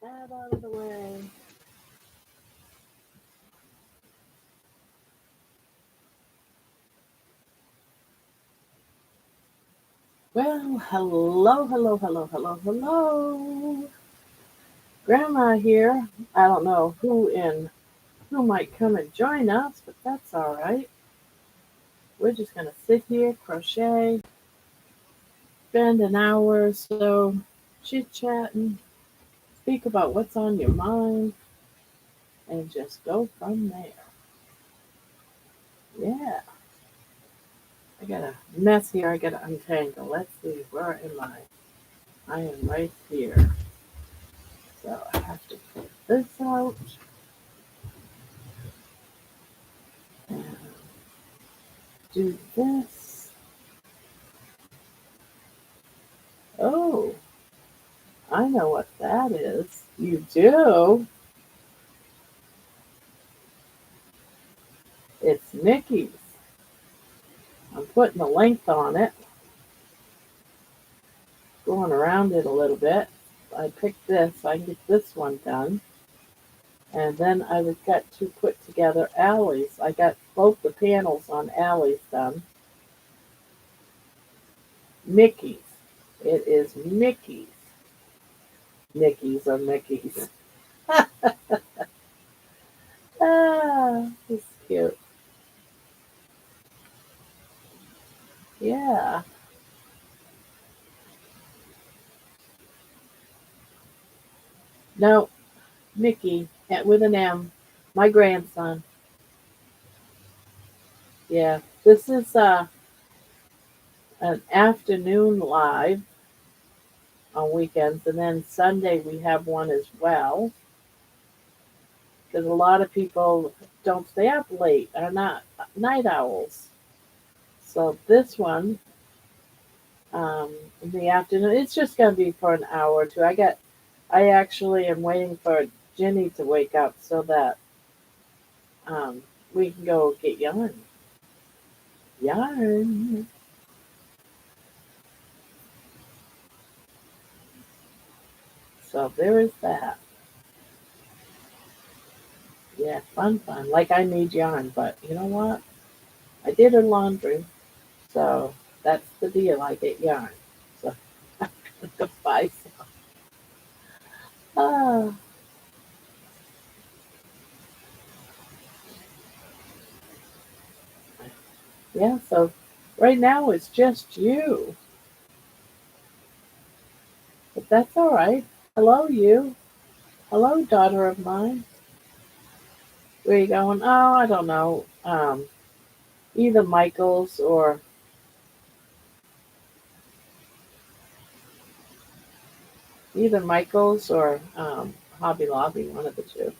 That out of the way. Well, hello, hello, hello, hello, hello. Grandma here. I don't know who might come and join us, but that's all right. We're just gonna sit here, crochet, spend an hour or so chit chatting, speak about what's on your mind, and just go from there. Yeah. I got a mess here. I gotta untangle. Let's see. Where am I? I am right here. So I have to pull this out and do this. Oh, I know what that is. You do? It's Mickey's. I'm putting the length on it, going around it a little bit. I picked this so I can get this one done. And then I was got to put together Allie's. I got both the panels on Allie's done. Mickey's. It is Mickey's. Mickey's or Mickey's. Ah, it's cute. Yeah. No, Mickey with an M. My grandson. Yeah. This is an afternoon live on weekends, and then Sunday we have one as well. Because a lot of people don't stay up late, are not night owls. So this one in the afternoon, it's just going to be for an hour or two. I actually am waiting for Jenny to wake up so that um, we can go get yarn. Yarn. So there is that. Yeah, fun, fun. Like I need yarn, but you know what? I did her laundry, so that's the deal. I get yarn. So I'm gonna buy some. Ah, yeah. So right now it's just you, but that's all right. Hello, you. Hello, daughter of mine. Where you going? Oh, I don't know. Either Michael's or Hobby Lobby, one of the two.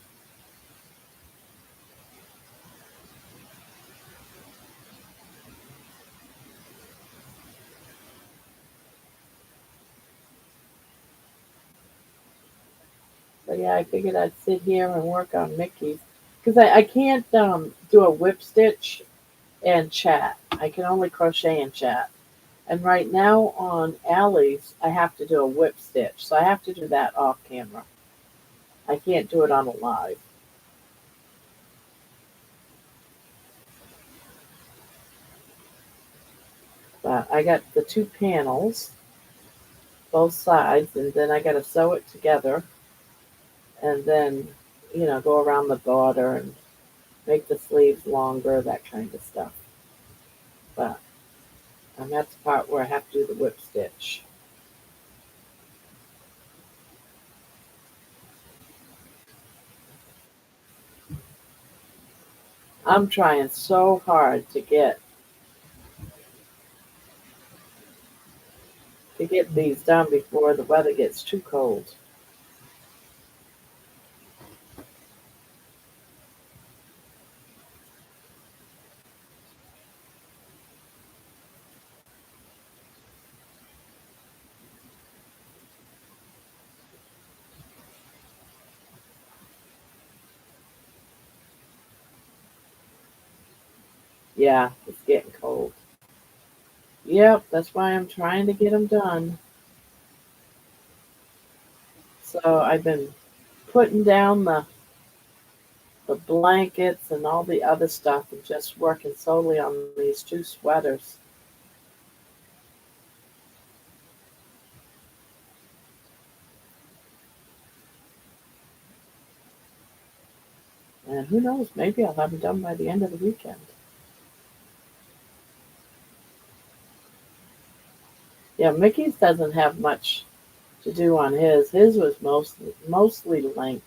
So yeah, I figured I'd sit here and work on Mickey's because I can't do a whip stitch and chat. I can only crochet and chat. And right now on Allie's, I have to do a whip stitch, so I have to do that off camera. I can't do it on a live. But I got the two panels, both sides, and then I got to sew it together, and then go around the border and make the sleeves longer, that kind of stuff. But and that's the part where I have to do the whip stitch. I'm trying so hard to get these done before the weather gets too cold. Yeah, it's getting cold. Yep, that's why I'm trying to get them done. So I've been putting down the blankets and all the other stuff and just working solely on these two sweaters. And who knows, maybe I'll have them done by the end of the weekend. Yeah, Mickey's doesn't have much to do on his. His was mostly length.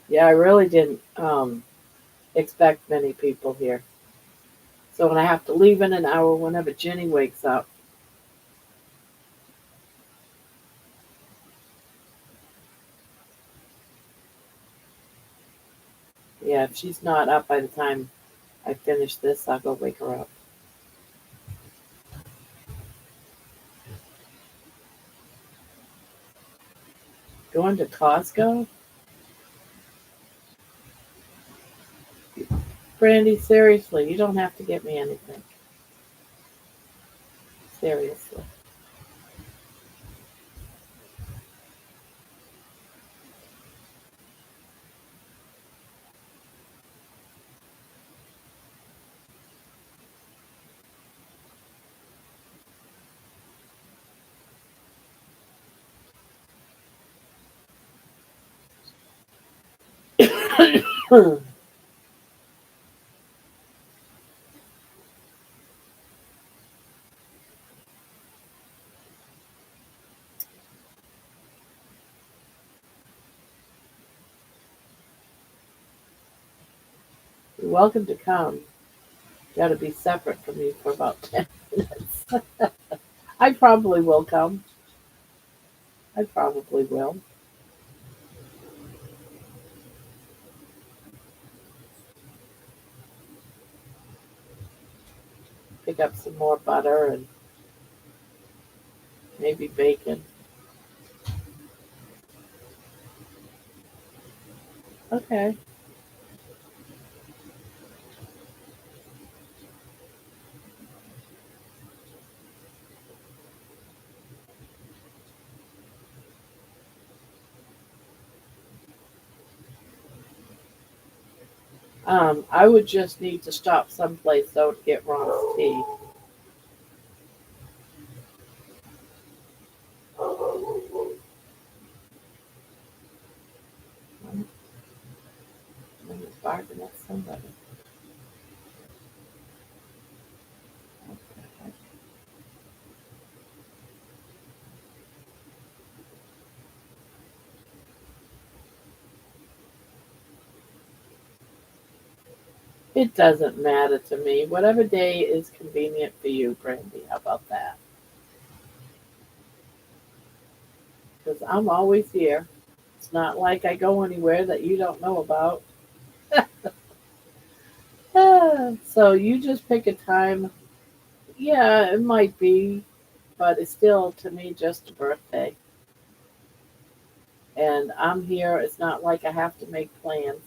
Yeah, I really didn't expect many people here. So when I have to leave in an hour whenever Jenny wakes up, yeah, if she's not up by the time I finish this, I'll go wake her up. Going to Costco? Brandy, seriously, you don't have to get me anything. Seriously. You're welcome to come. You got to be separate from me for about 10 minutes. I probably will come. I probably will. Pick up some more butter and maybe bacon. Okay. I would just need to stop someplace though to get Ron's tea. I'm barking at somebody. Okay. It doesn't matter to me. Whatever day is convenient for you, Brandy. How about that? Because I'm always here. It's not like I go anywhere that you don't know about. So you just pick a time. Yeah, it might be, but it's still to me just a birthday. And I'm here. It's not like I have to make plans.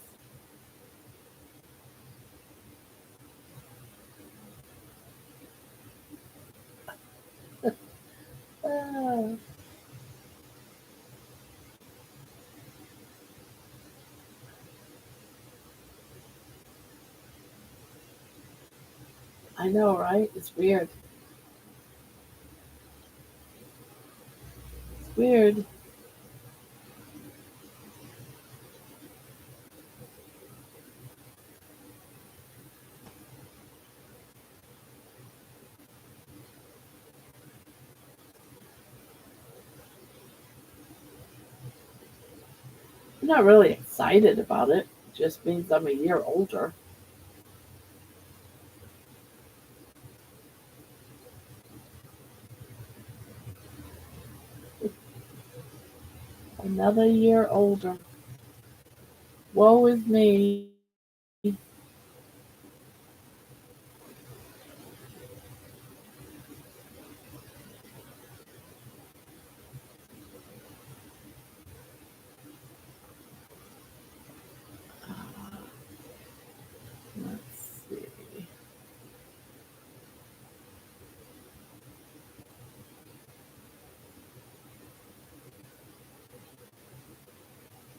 Ah, I know, right? It's weird. It's weird. I'm not really excited about it. It just means I'm a year older. Another year older. Woe is me.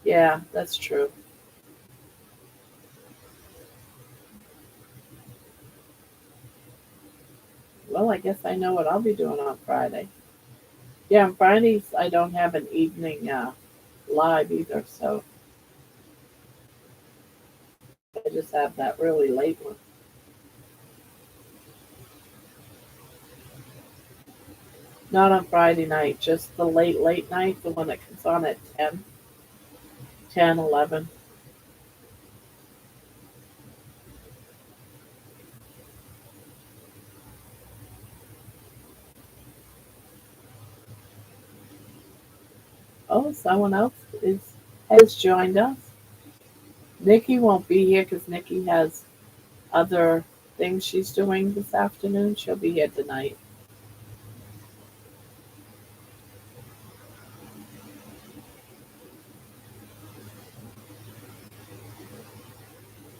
Yeah, that's true. Well, I guess I know what I'll be doing on Friday. Yeah, on Fridays I don't have an evening live either, so I just have that really late one. Not on Friday night, just the late night, the one that comes on at 10, 11. Oh, someone else is has joined us. Nikki won't be here because Nikki has other things she's doing this afternoon. She'll be here tonight.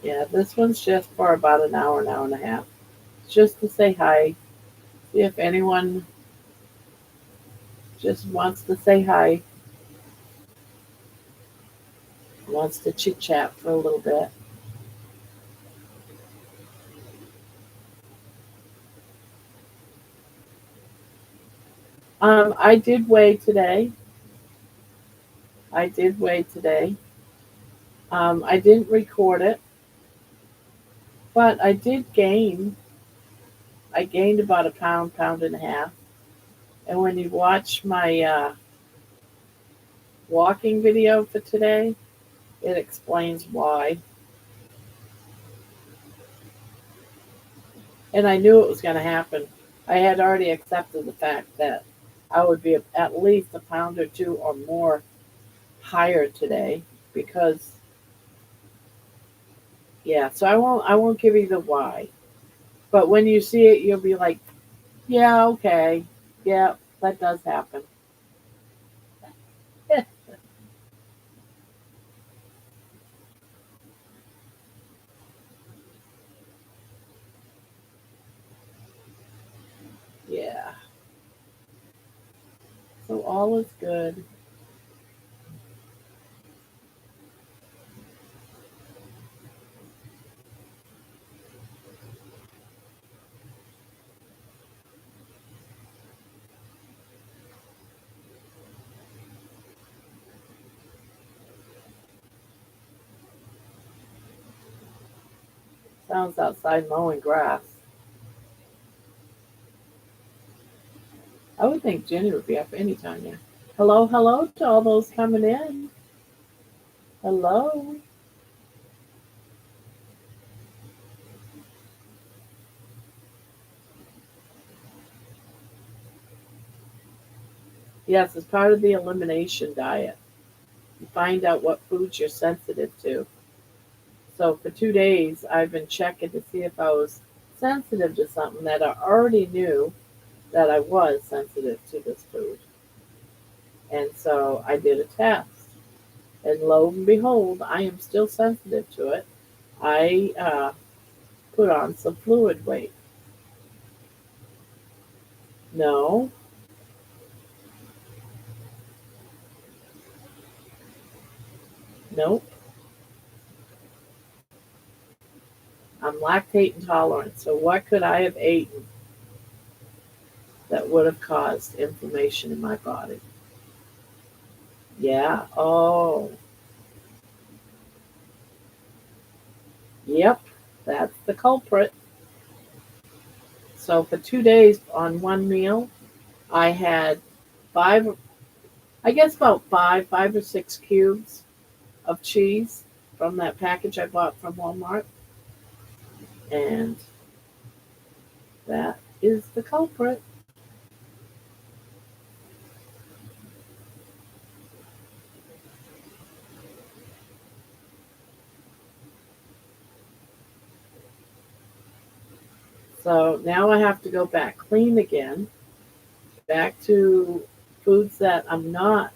Yeah, this one's just for about an hour and a half. Just to say hi. See if anyone just wants to say hi, wants to chit chat for a little bit. I did weigh today. I did weigh today. I didn't record it, but I did gain. I gained about a pound, pound and a half. And when you watch my walking video for today, it explains why. And I knew it was going to happen. I had already accepted the fact that I would be at least a pound or two or more higher today because yeah, so I won't give you the why. But when you see it you'll be like, yeah, okay. Yeah, that does happen. Yeah. So all is good. Sounds outside mowing grass. I would think Jenny would be up anytime, yeah. Hello, hello to all those coming in. Hello. Yes, it's part of the elimination diet. You find out what foods you're sensitive to. So for 2 days, I've been checking to see if I was sensitive to something that I already knew that I was sensitive to this food. And so I did a test. And lo and behold, I am still sensitive to it. I put on some fluid weight. No, nope. I'm lactate intolerant. So what could I have eaten that would have caused inflammation in my body? Yeah. Oh, yep. That's the culprit. So for 2 days on one meal, I had five, I guess about five or six cubes of cheese from that package I bought from Walmart. And that is the culprit. So now I have to go back clean again, back to foods that I'm not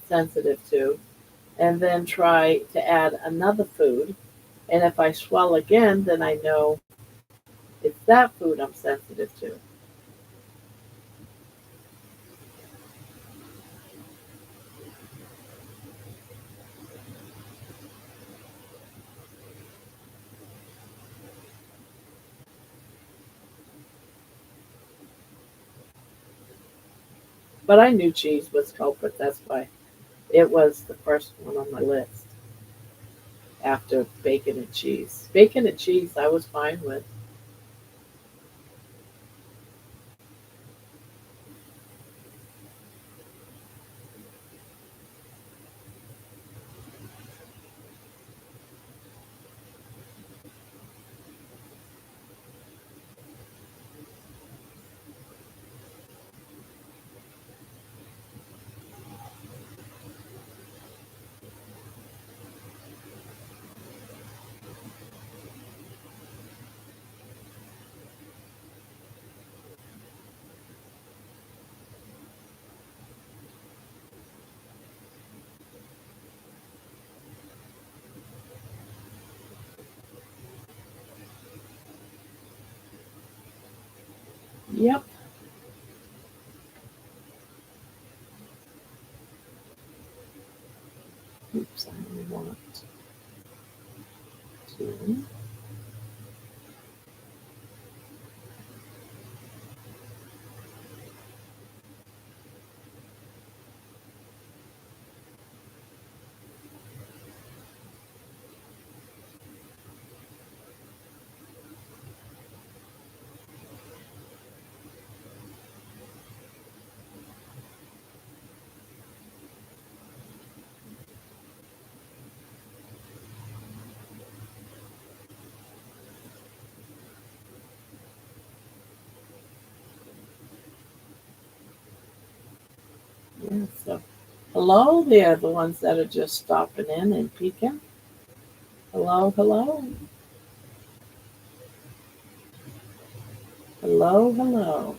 sensitive to, and then try to add another food. And if I swell again, then I know it's that food I'm sensitive to. But I knew cheese was culprit. That's why it was the first one on my list after bacon and cheese. Bacon and cheese, I was fine with. Yep. Oops, I only want two. Yeah, so hello there, the ones that are just stopping in and peeking. Hello, hello. Hello, hello.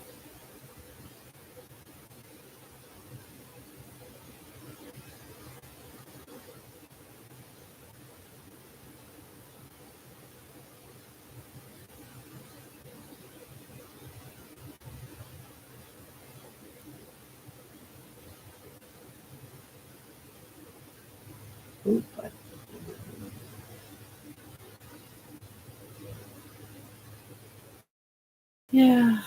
Oop, yeah,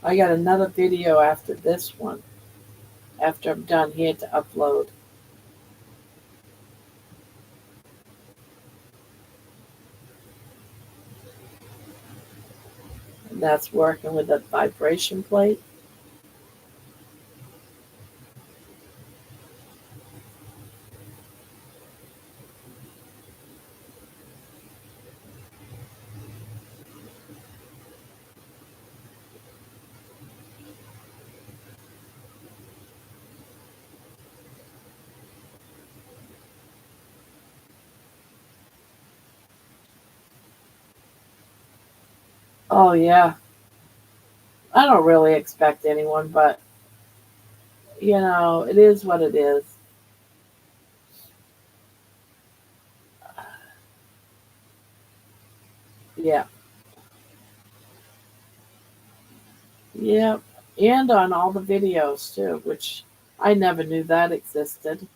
I got another video after this one, after I'm done here to upload. And that's working with the vibration plate. Oh, yeah. I don't really expect anyone, but, it is what it is. Yeah. Yep. And on all the videos, too, which I never knew that existed.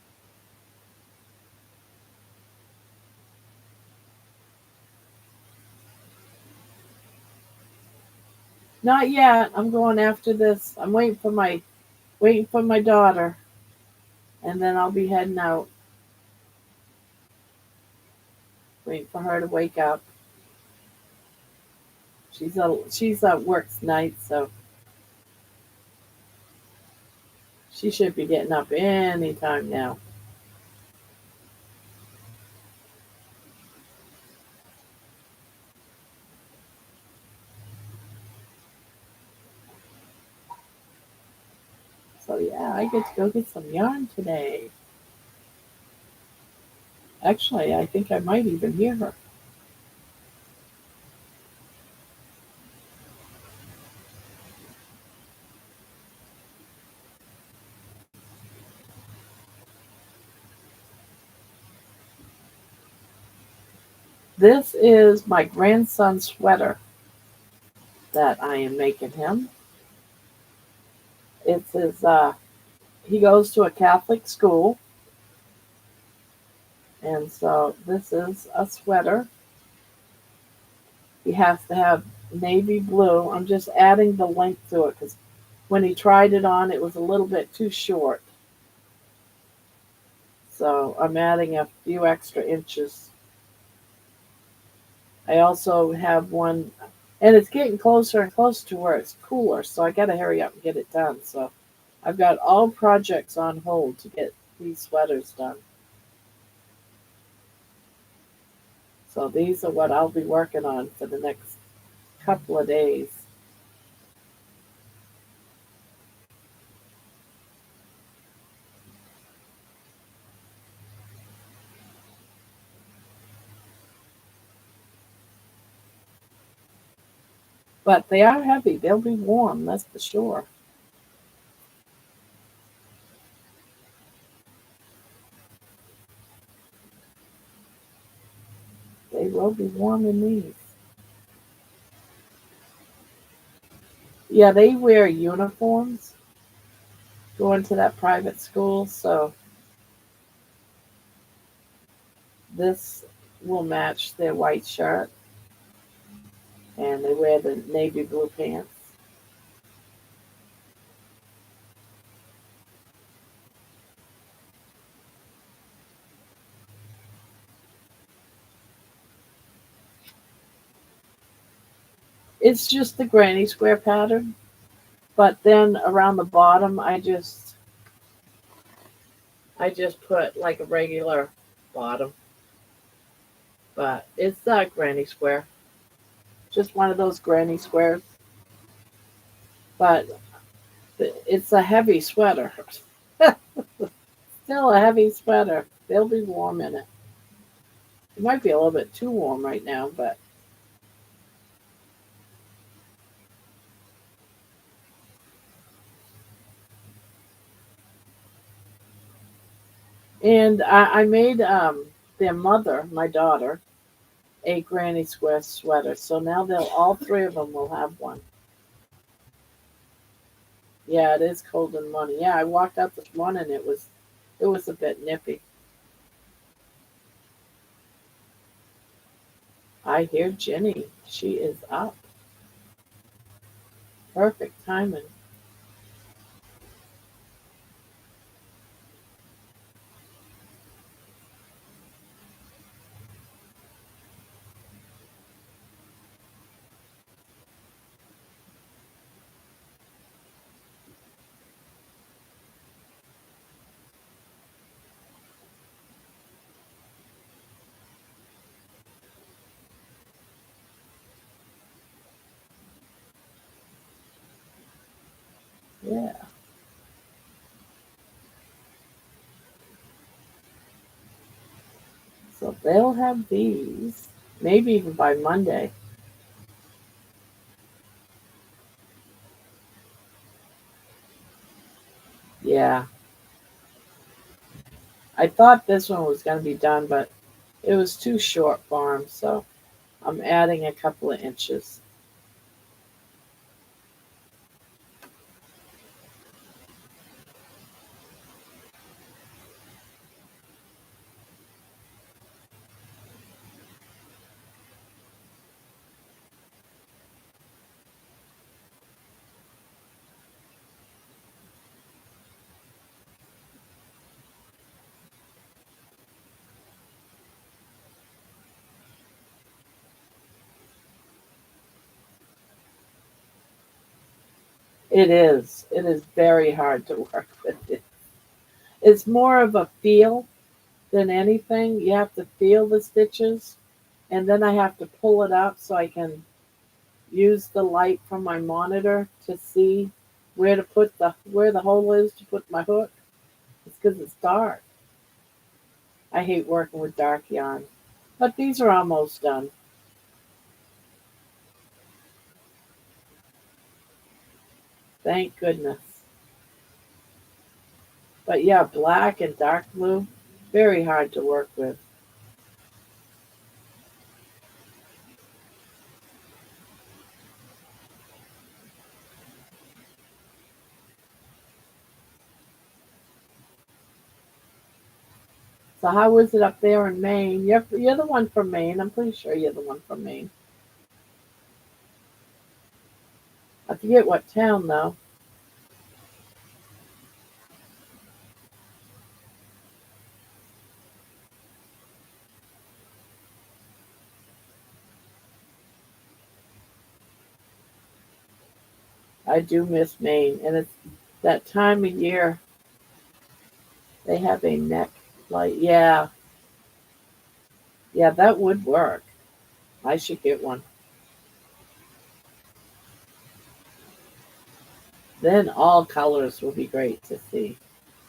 Not yet. I'm going after this. I'm waiting for my daughter, and then I'll be heading out. Waiting for her to wake up. She's works night, so she should be getting up any time now. So yeah, I get to go get some yarn today. Actually, I think I might even hear her. This is my grandson's sweater that I am making him. It's his. He goes to a Catholic school, and so this is a sweater. He has to have navy blue. I'm just adding the length to it because when he tried it on, it was a little bit too short. So I'm adding a few extra inches. I also have one, and it's getting closer and closer to where it's cooler, so I got to hurry up and get it done. So I've got all projects on hold to get these sweaters done. So these are what I'll be working on for the next couple of days. But they are heavy. They'll be warm, that's for sure. They will be warm in these. Yeah, they wear uniforms going to that private school, so this will match their white shirt, and they wear the navy blue pants. It's just the granny square pattern, but then around the bottom, I just put like a regular bottom, but it's not granny square, just one of those granny squares. But it's a heavy sweater. Still a heavy sweater. They'll be warm in it. It might be a little bit too warm right now, but and I made their mother, my daughter, a granny square sweater. So now they'll all three of them will have one. Yeah, it is cold in the morning. Yeah, I walked out this morning. It was a bit nippy. I hear Jenny. She is up. Perfect timing. Yeah. So they'll have these. Maybe even by Monday. Yeah. I thought this one was going to be done, but it was too short for him. So I'm adding a couple of inches. It is. It is very hard to work with it. It's more of a feel than anything. You have to feel the stitches, and then I have to pull it up so I can use the light from my monitor to see where the hole is to put my hook. It's because it's dark. I hate working with dark yarn, but these are almost done. Thank goodness. But yeah, black and dark blue, very hard to work with. So how is it up there in Maine? You're the one from Maine. I'm pretty sure you're the one from Maine. I forget what town though. I do miss Maine, and it's that time of year they have a neck light. Yeah, yeah, that would work. I should get one. Then all colors will be great to see.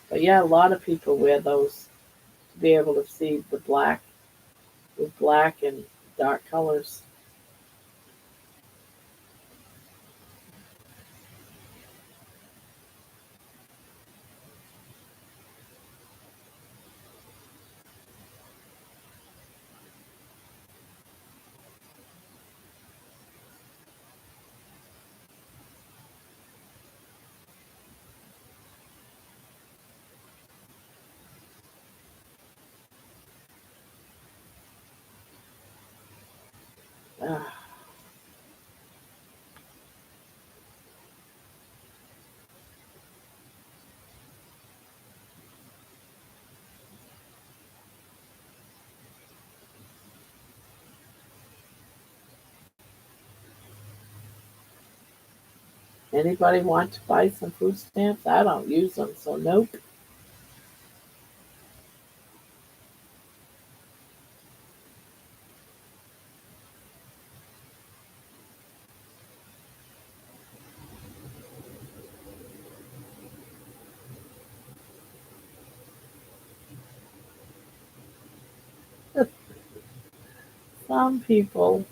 But yeah, a lot of people wear those to be able to see the black with black and dark colors. Ah, anybody want to buy some food stamps? I don't use them, so nope. Some people,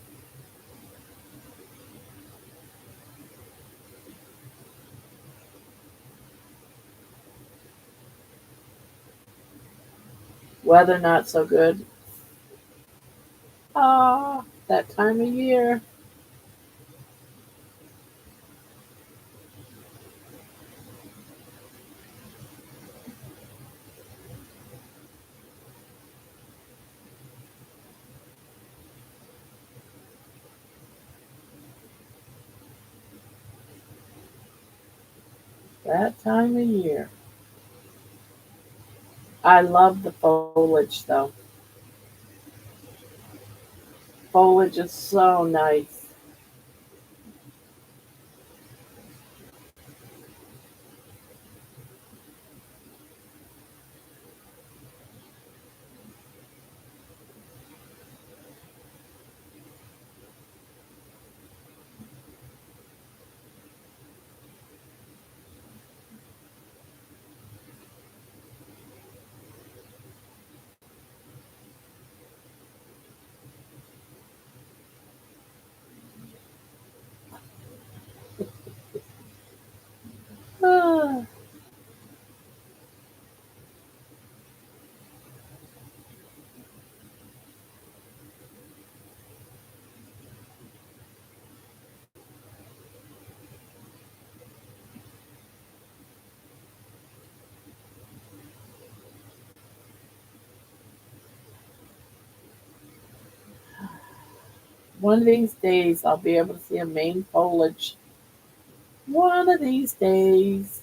weather not so good. Ah, that time of year. That time of year. I love the foliage though. Foliage is so nice. Ah, one of these days I'll be able to see a main foliage. One of these days.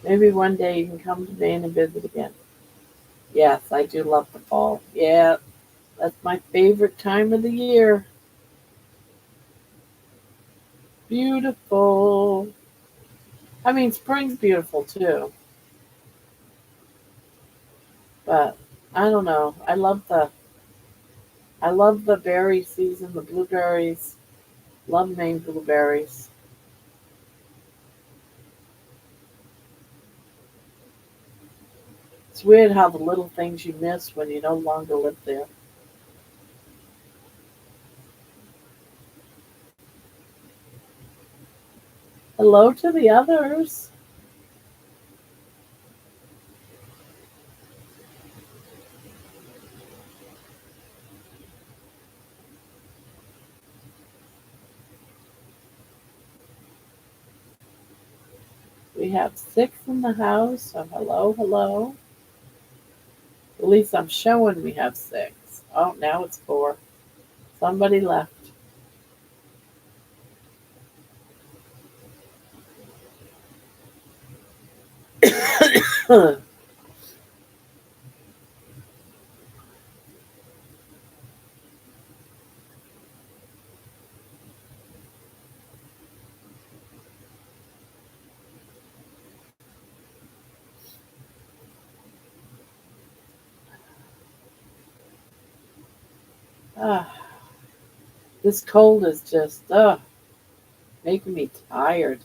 Maybe one day you can come to Maine and visit again. Yes, I do love the fall. Yeah, that's my favorite time of the year. Beautiful. I mean, spring's beautiful too, but I don't know. I love the berry season, the blueberries. Love Maine blueberries. It's weird how the little things you miss when you no longer live there. Hello to the others. We have six in the house, so hello, hello. At least I'm showing we have six. Oh, now it's four. Somebody left. Ah, this cold is just making me tired.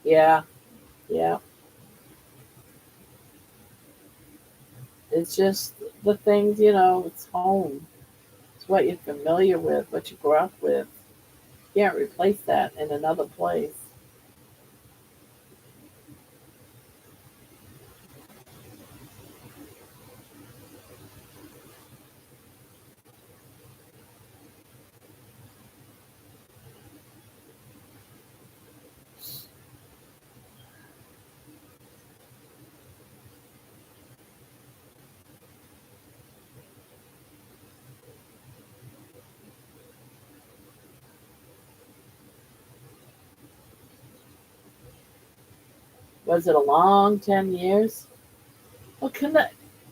Yeah, yeah. It's just the things, it's home. It's what you're familiar with, what you grew up with. You can't replace that in another place. Was it a long 10 years? Well,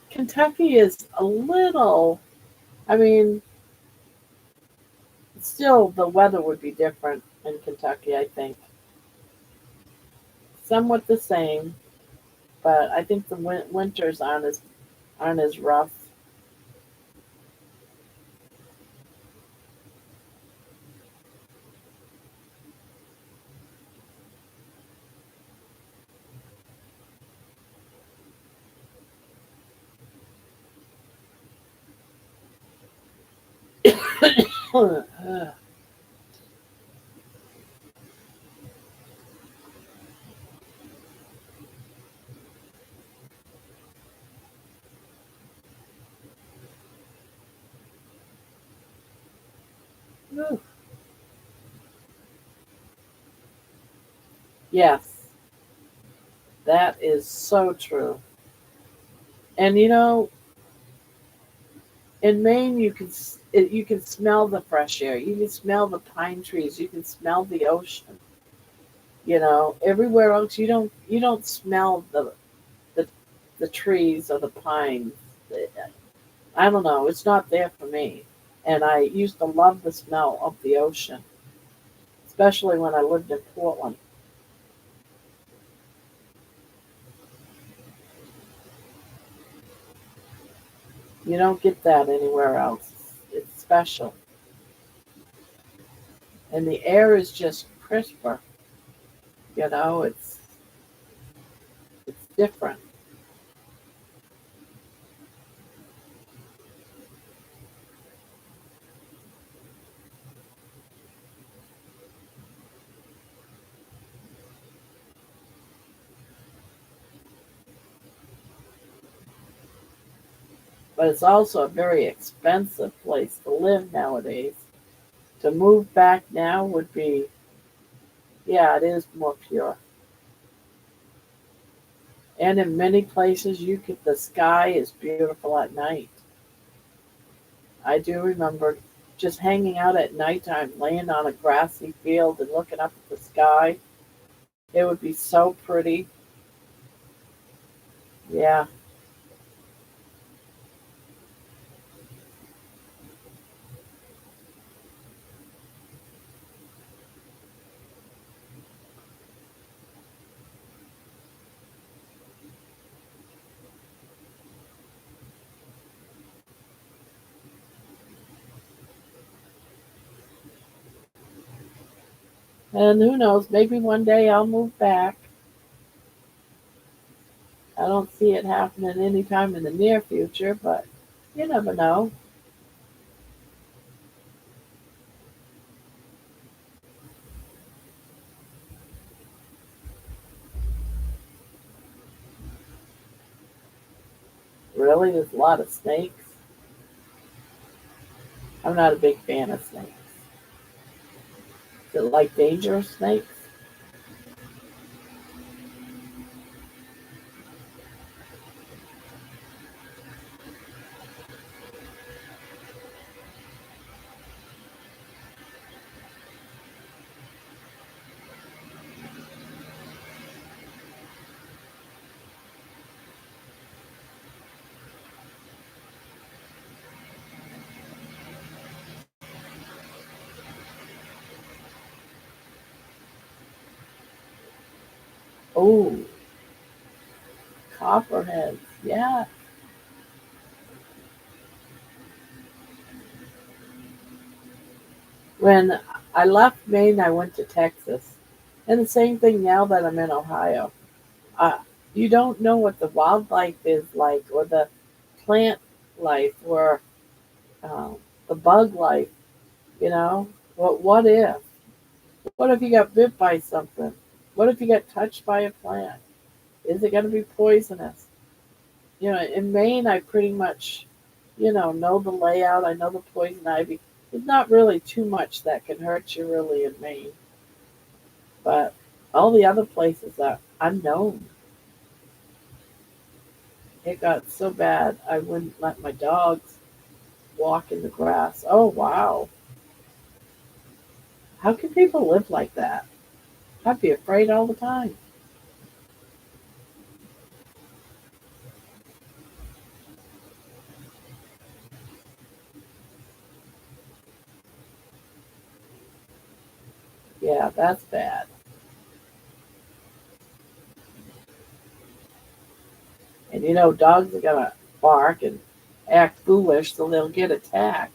Kentucky is a little, I mean, still the weather would be different in Kentucky, I think. Somewhat the same, but I think the winters aren't as rough. Yes, that is so true. And in Maine, you can smell the fresh air. You can smell the pine trees. You can smell the ocean. Everywhere else you don't smell the the trees or the pines. I don't know. It's not there for me. And I used to love the smell of the ocean, especially when I lived in Portland. You don't get that anywhere else. It's special, and the air is just crisper. It's different. But it's also a very expensive place to live nowadays. To move back now would be, yeah, it is more pure. And in many places, the sky is beautiful at night. I do remember just hanging out at nighttime, laying on a grassy field and looking up at the sky. It would be so pretty. Yeah, And who knows, maybe one day I'll move back. I don't see it happening anytime in the near future, but you never know. Really, there's a lot of snakes. I'm not a big fan of snakes. Is it like dangerous snakes? Oh, copperheads. Yeah. When I left Maine, I went to Texas. And the same thing now that I'm in Ohio. Uh, you don't know what the wildlife is like, or the plant life, or um, the bug life. You know, what if? What if you got bit by something? What if you got touched by a plant? Is it going to be poisonous? You know, in Maine, I pretty much, know the layout. I know the poison ivy. There's not really too much that can hurt you really in Maine, but all the other places are unknown. It got so bad I wouldn't let my dogs walk in the grass. Oh wow, how can people live like that? I'd be afraid all the time. Yeah, that's bad. And dogs are gonna bark and act foolish, so they'll get attacked.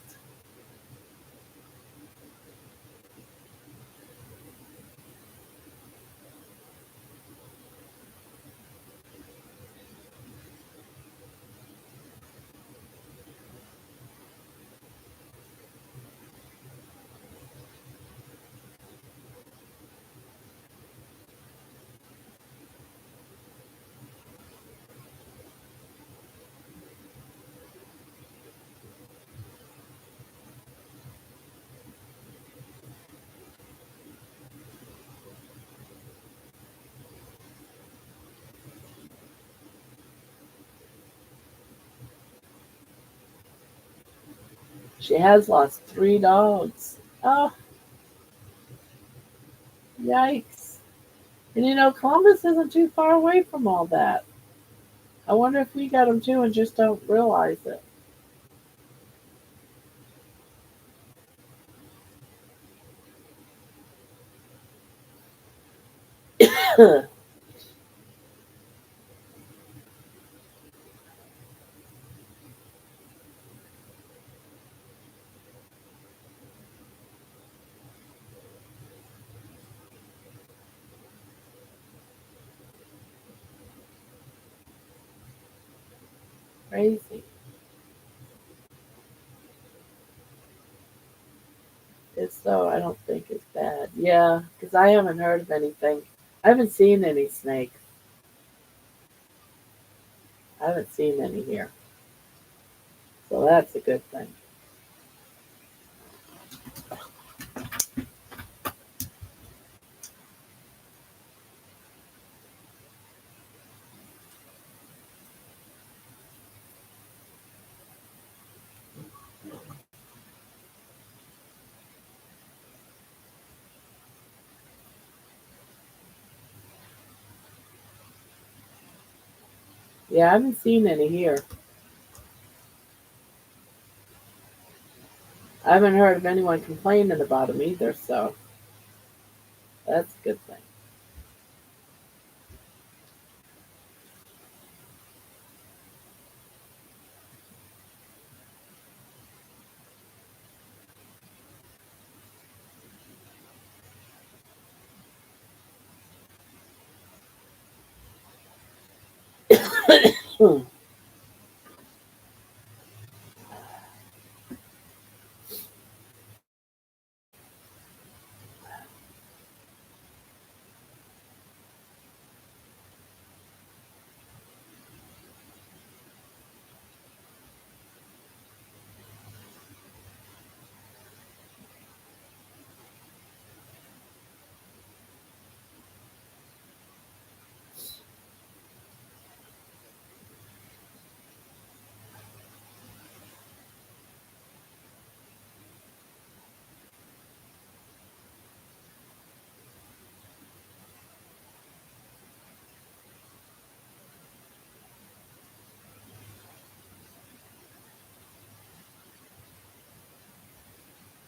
She has lost 3 dogs. Oh, yikes. And Columbus isn't too far away from all that. I wonder if we got them too and just don't realize it. Crazy. It's so I don't think it's bad. Yeah, because I haven't heard of anything. I haven't seen any snakes. I haven't seen any here. So that's a good thing. Yeah, I haven't seen any here. I haven't heard of anyone complaining about them either, so that's a good thing.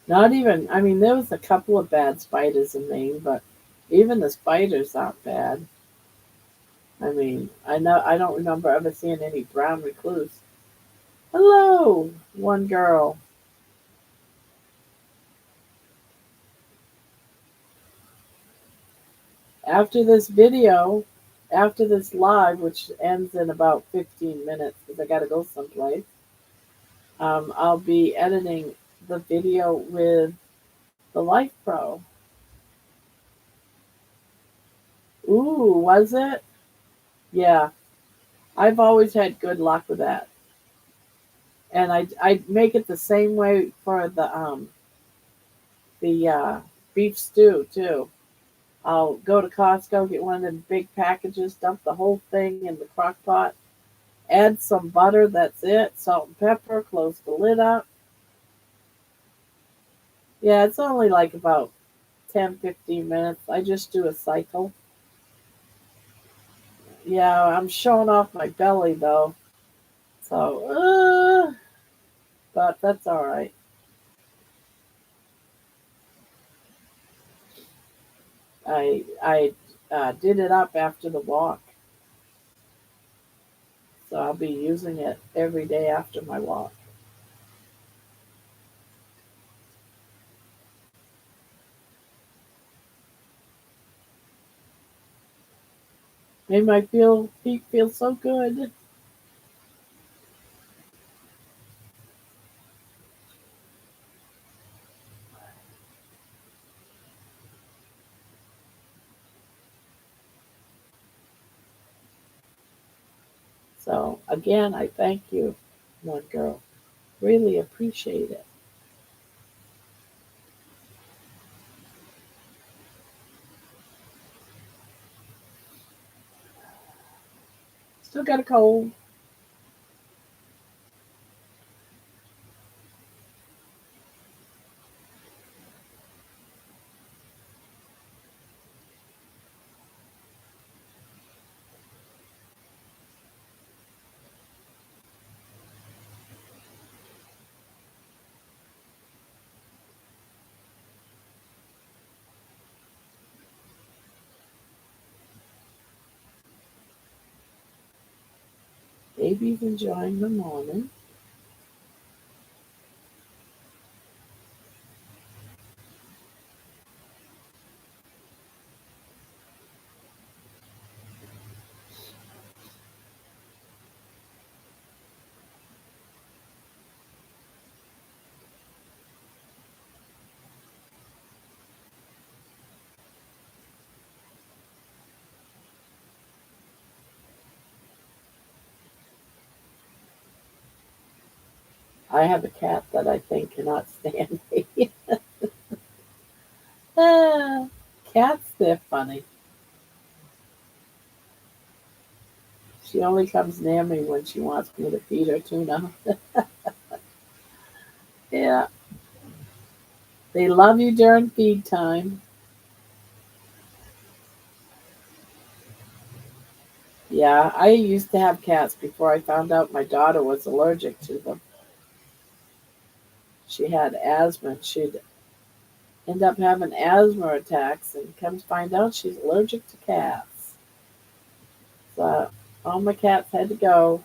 Not even, I mean, there was a couple of bad spiders in Maine, but even the spiders aren't bad. I mean, I don't remember ever seeing any brown recluse. Hello, one girl. After this video, after this live, which ends in about 15 minutes because I got to go someplace, I'll be editing the video with the Life Pro. Ooh, was it? Yeah, I've always had good luck with that. And I make it the same way for the beef stew too. I'll go to Costco, get one of them big packages, dump the whole thing in the crock pot, add some butter, that's it, salt and pepper, close the lid up. Yeah, it's only like about 10-15 minutes. I just do a cycle. Yeah, I'm showing off my belly though. So, but that's all right. I did it up after the walk, so I'll be using it every day after my walk. Made my feet feel so good. So again, I thank you, one girl. Really appreciate it. Still got a cold. Baby's enjoying the morning. I have a cat that I think cannot stand me. Ah, cats, they're funny. She only comes near me when she wants me to feed her tuna. Yeah, they love you during feed time. Yeah, I used to have cats before I found out my daughter was allergic to them. She had asthma. And she'd end up having asthma attacks, and come to find out she's allergic to cats. So all my cats had to go.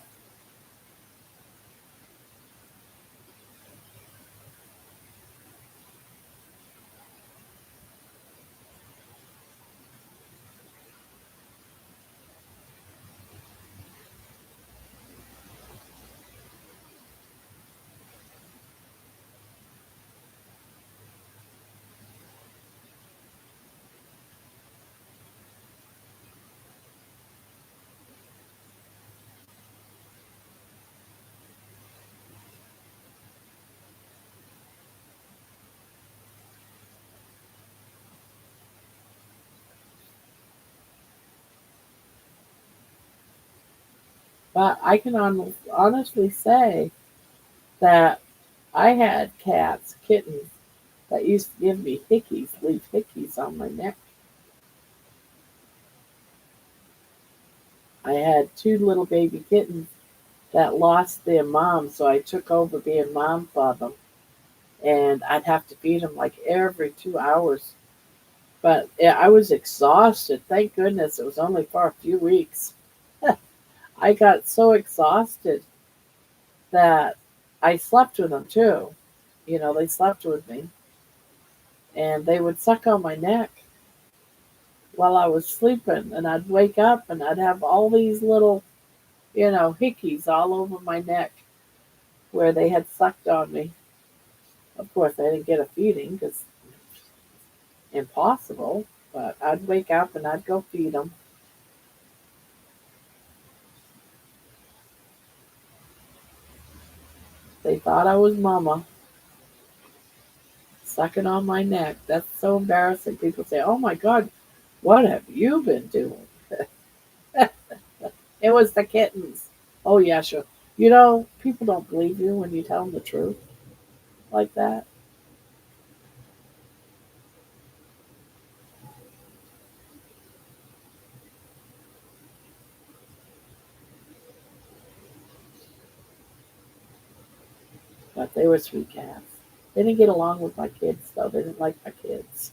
But I can honestly say that I had cats, kittens, that used to give me hickeys, leave hickeys on my neck. I had two little baby kittens that lost their mom, so I took over being mom for them. And I'd have to feed them like every 2 hours. But yeah, I was exhausted. Thank goodness it was only for a few weeks. I got so exhausted that I slept with them too. You know, they slept with me and they would suck on my neck while I was sleeping. And I'd wake up and I'd have all these little, hickeys all over my neck where they had sucked on me. Of course, I didn't get a feeding because impossible, but I'd wake up and I'd go feed them. They thought I was mama sucking on my neck. That's so embarrassing. People say, "Oh my God, what have you been doing?" It was the kittens. Oh yeah, sure. People don't believe you when you tell them the truth like that. But they were sweet cats. They didn't get along with my kids though. They didn't like my kids.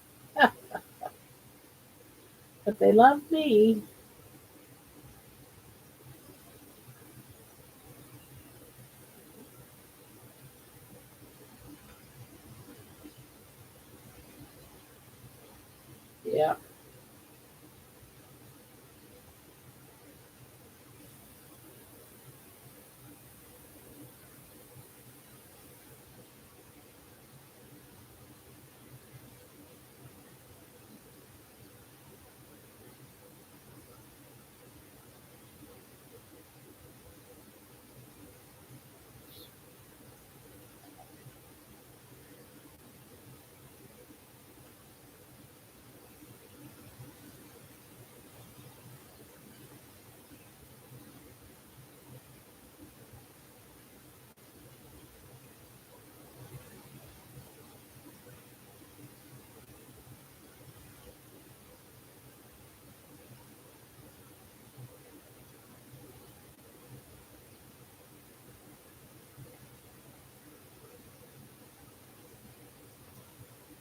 But they loved me. Yeah.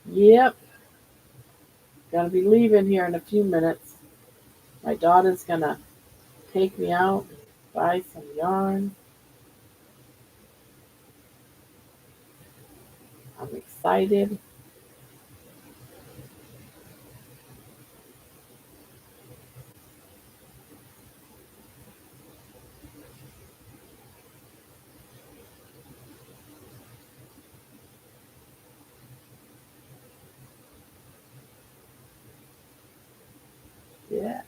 Yep. Gonna be leaving here in a few minutes. My daughter's gonna take me out, buy some yarn. I'm excited. Yeah.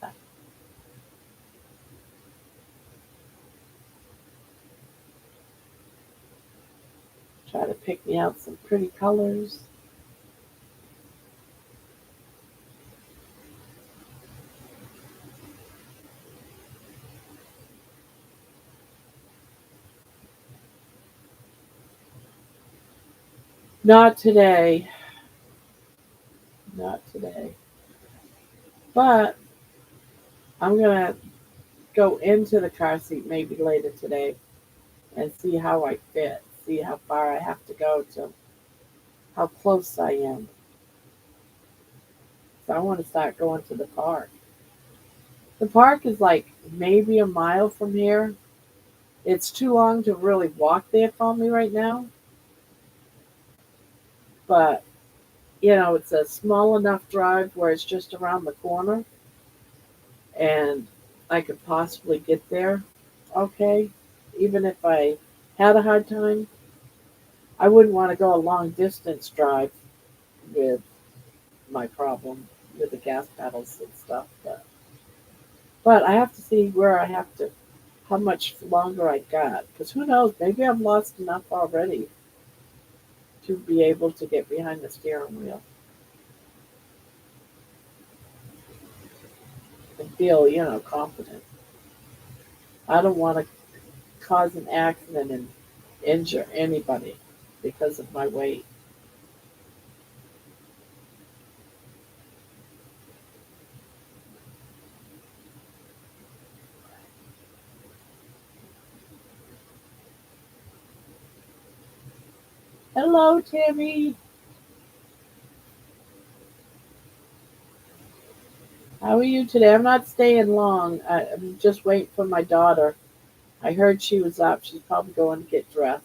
Try to pick me out some pretty colors. Not today. Not today. But I'm gonna go into the car seat maybe later today and see how I fit. See how far I have to go to how close I am. So I want to start going to the park. The park is like maybe a mile from here. It's too long to really walk there for me right now, but it's a small enough drive where it's just around the corner and I could possibly get there okay. Even if I had a hard time, I wouldn't want to go a long distance drive with my problem with the gas pedals and stuff. But I have to see where I have to, how much longer I got. Because who knows, maybe I've lost enough already to be able to get behind the steering wheel and feel, confident. I don't want to. cause an accident and injure anybody because of my weight. Hello, Tammy. How are you today? I'm not staying long. I'm just waiting for my daughter. I heard she was up. She's probably going to get dressed.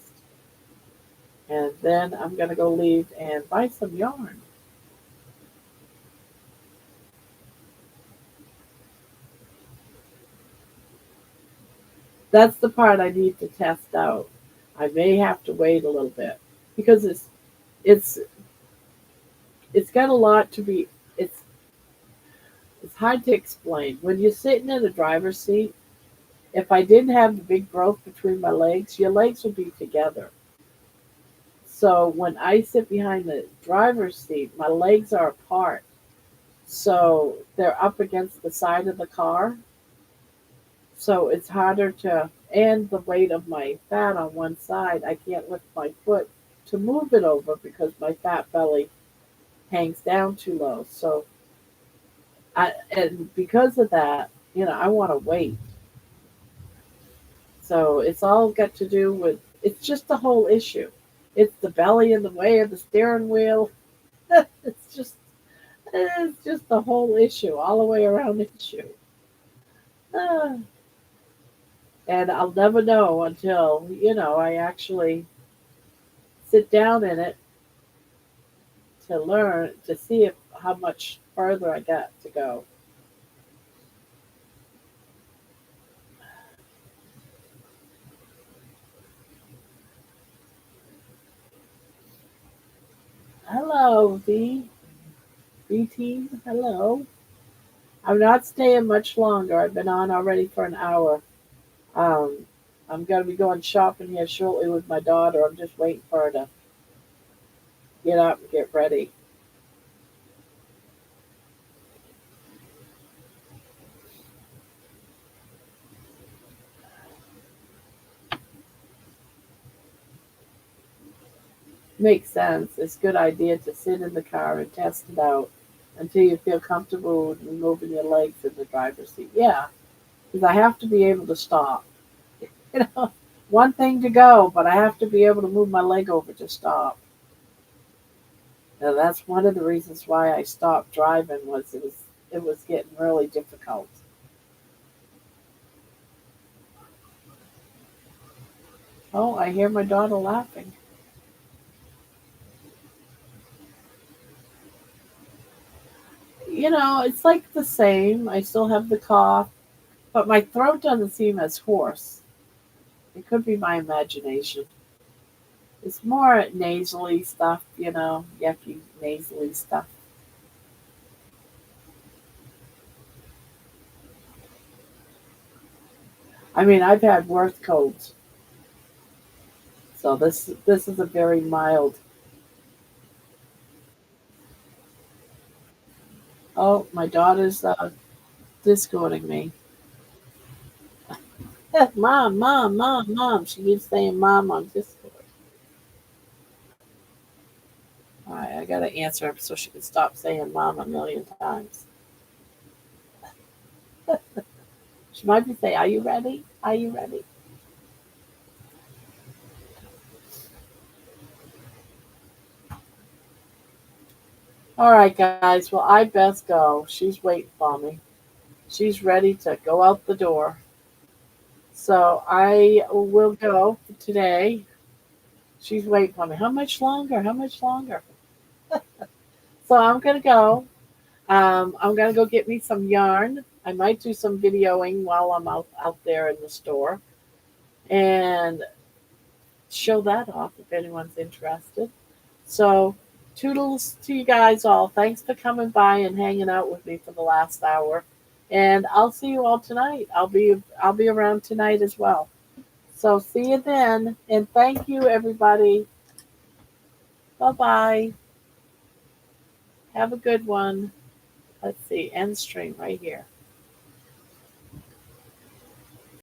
And then I'm going to go leave and buy some yarn. That's the part I need to test out. I may have to wait a little bit because it's it's got a lot to be it's hard to explain. When you're sitting in the driver's seat, if I didn't have the big growth between my legs, your legs would be together. So when I sit behind the driver's seat, my legs are apart. So they're up against the side of the car. So it's harder to, and the weight of my fat on one side, I can't lift my foot to move it over because my fat belly hangs down too low. So and because of that, I want to wait. So it's all got to do with, it's just the whole issue. It's the belly in the way of the steering wheel. it's just, it's just the whole issue, all the way around the issue. Ah, and I'll never know until, I actually sit down in it to learn, to see if how much further I got to go. Hello, V team. Hello. I'm not staying much longer. I've been on already for an hour. Um, I'm going to be going shopping here shortly with my daughter. I'm just waiting for her to get up and get ready. Makes sense. It's a good idea to sit in the car and test it out until you feel comfortable with moving your legs in the driver's seat. Yeah, because I have to be able to stop. You know, one thing to go, but I have to be able to move my leg over to stop. And that's one of the reasons why I stopped driving was it was getting really difficult. Oh, I hear my daughter laughing. It's like the same. I still have the cough, but my throat doesn't seem as hoarse. It could be my imagination. It's more nasally stuff, yucky nasally stuff. I mean, I've had worse colds, so this is a very mild. Oh, my daughter's discording me. Mom, mom, mom, mom. She keeps saying mom on Discord. All right, I gotta answer her so she can stop saying mom a million times. She might be saying, "Are you ready? Are you ready?" All right, guys. Well, I best go. She's waiting for me. She's ready to go out the door. So I will go for today. She's waiting for me. How much longer? How much longer? So I'm gonna go. I'm gonna go get me some yarn. I might do some videoing while I'm out there in the store and show that off if anyone's interested. So toodles to you guys all. Thanks for coming by and hanging out with me for the last hour. And I'll see you all tonight. I'll be around tonight as well. So see you then. And thank you everybody. Bye bye. Have a good one. Let's see, end stream right here.